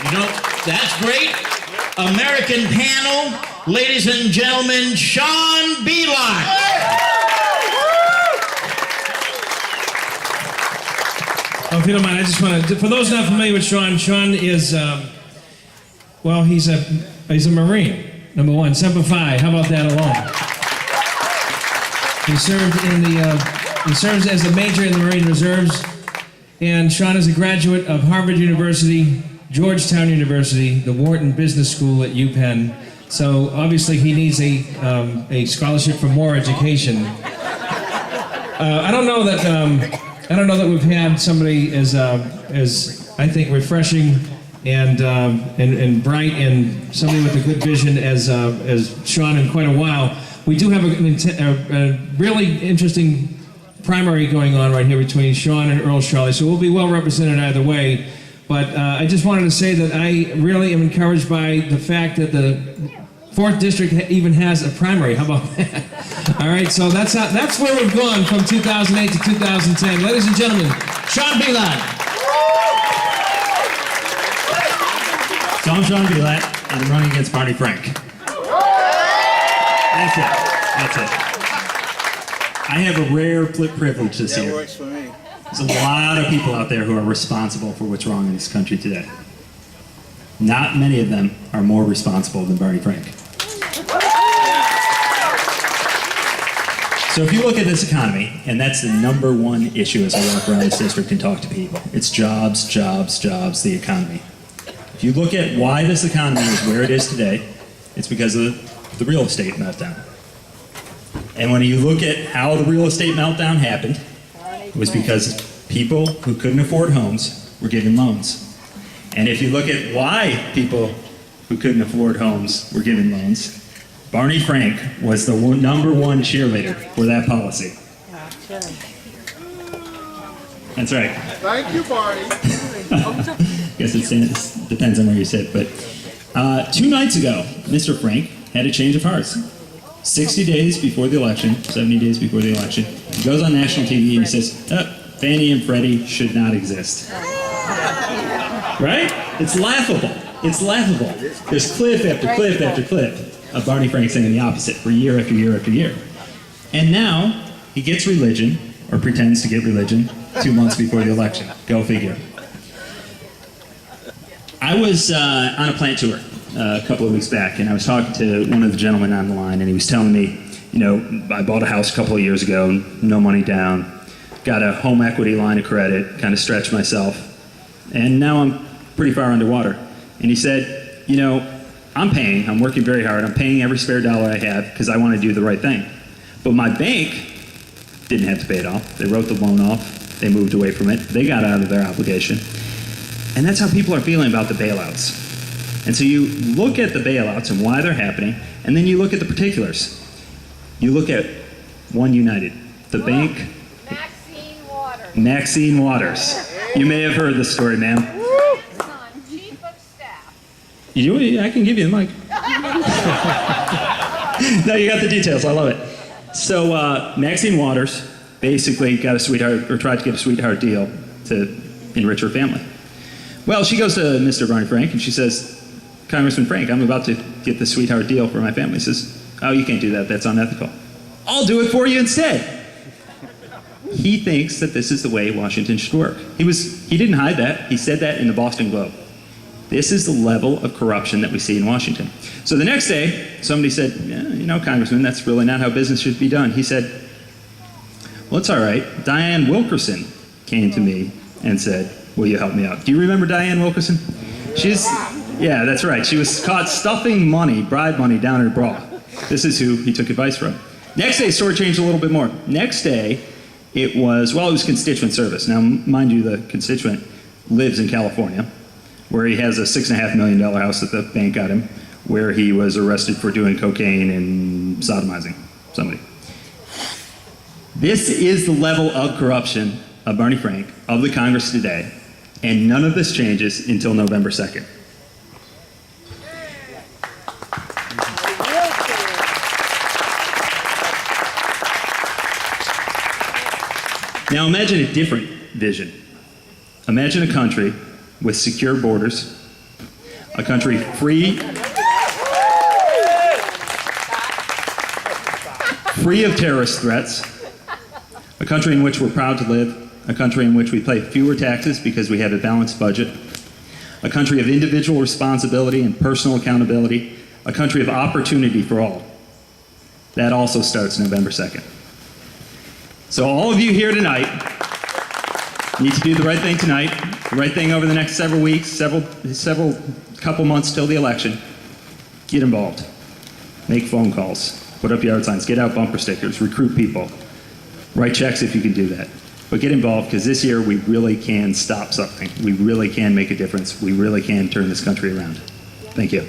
You know, that's great. American panel, ladies and gentlemen, Sean Beeline. Oh, if you don't mind, I just want to, for those not familiar with Sean, Sean is, well, he's a Marine, number one, Semper Fi. How about that alone? He serves as a major in the Marine Reserves, and Sean is a graduate of Harvard University, Georgetown University, the Wharton Business School at UPenn. So obviously he needs a scholarship for more education. I don't know that we've had somebody as I think refreshing and bright and somebody with a good vision as Sean in quite a while. We do have a really interesting primary going on right here between Sean and Earl Shirley, so we'll be well represented either way. But I just wanted to say that I really am encouraged by the fact that the 4th District even has a primary. How about that? All right, so that's where we've gone from 2008 to 2010. Ladies and gentlemen, Sean Beeline. So I'm Sean Beeline, and I'm running against Barney Frank. That's it. I have a rare privilege this year. That works for me. There's a lot of people out there who are responsible for what's wrong in this country today. Not many of them are more responsible than Barney Frank. So if you look at this economy, and that's the number one issue as I walk around this district and talk to people, it's jobs, jobs, jobs, the economy. If you look at why this economy is where it is today, it's because of the real estate meltdown. And when you look at how the real estate meltdown happened, it was because people who couldn't afford homes were given loans. And if you look at why people who couldn't afford homes were given loans, Barney Frank was the number one cheerleader for that policy. That's right. Thank you, Barney. Guess it depends on where you sit. But 2 nights ago, Mr. Frank had a change of hearts. 60 days before the election, 70 days before the election, he goes on national TV and he says, Fannie and Freddie should not exist. Right? It's laughable. It's laughable. There's clip after clip after clip of Barney Frank saying the opposite for year after year after year. And now he gets religion, or pretends to get religion, 2 months before the election. Go figure. I was on a plant tour a couple of weeks back, and I was talking to one of the gentlemen on the line, and he was telling me, you know, I bought a house a couple of years ago, no money down, got a home equity line of credit, kind of stretched myself, and now I'm pretty far underwater. And he said, you know, I'm working very hard, I'm paying every spare dollar I have because I want to do the right thing. But my bank didn't have to pay it off. They wrote the loan off, they moved away from it, they got out of their obligation. And that's how people are feeling about the bailouts. And so you look at the bailouts and why they're happening, and then you look at the particulars. You look at One United, the bank. Maxine Waters. You may have heard this story, ma'am. Chief of Staff. I can give you the mic. No, you got the details. I love it. So Maxine Waters basically got a sweetheart, or tried to get a sweetheart deal to enrich her family. Well, she goes to Mr. Barney Frank and she says, Congressman Frank, I'm about to get the sweetheart deal for my family. He says, oh, you can't do that. That's unethical. I'll do it for you instead. He thinks that this is the way Washington should work. He didn't hide that. He said that in the Boston Globe. This is the level of corruption that we see in Washington. So the next day, somebody said, yeah, you know, Congressman, that's really not how business should be done. He said, well, it's all right. Diane Wilkerson came to me and said, will you help me out? Do you remember Diane Wilkerson? Yeah, that's right. She was caught stuffing money, bribe money, down her bra. This is who he took advice from. Next day, story changed a little bit more. Next day, it was constituent service. Now, mind you, the constituent lives in California, where he has a $6.5 million house that the bank got him, where he was arrested for doing cocaine and sodomizing somebody. This is the level of corruption of Barney Frank, of the Congress today, and none of this changes until November 2nd. Now imagine a different vision. Imagine a country with secure borders, A country free of terrorist threats. A country in which we're proud to live. A country in which we pay fewer taxes because we have a balanced budget. A country of individual responsibility and personal accountability. A country of opportunity for all. That also starts November 2nd. So all of you here tonight need to do the right thing tonight, the right thing over the next several weeks, couple months till the election. Get involved. Make phone calls. Put up yard signs. Get out bumper stickers. Recruit people. Write checks if you can do that. But get involved, because this year we really can stop something. We really can make a difference. We really can turn this country around. Thank you.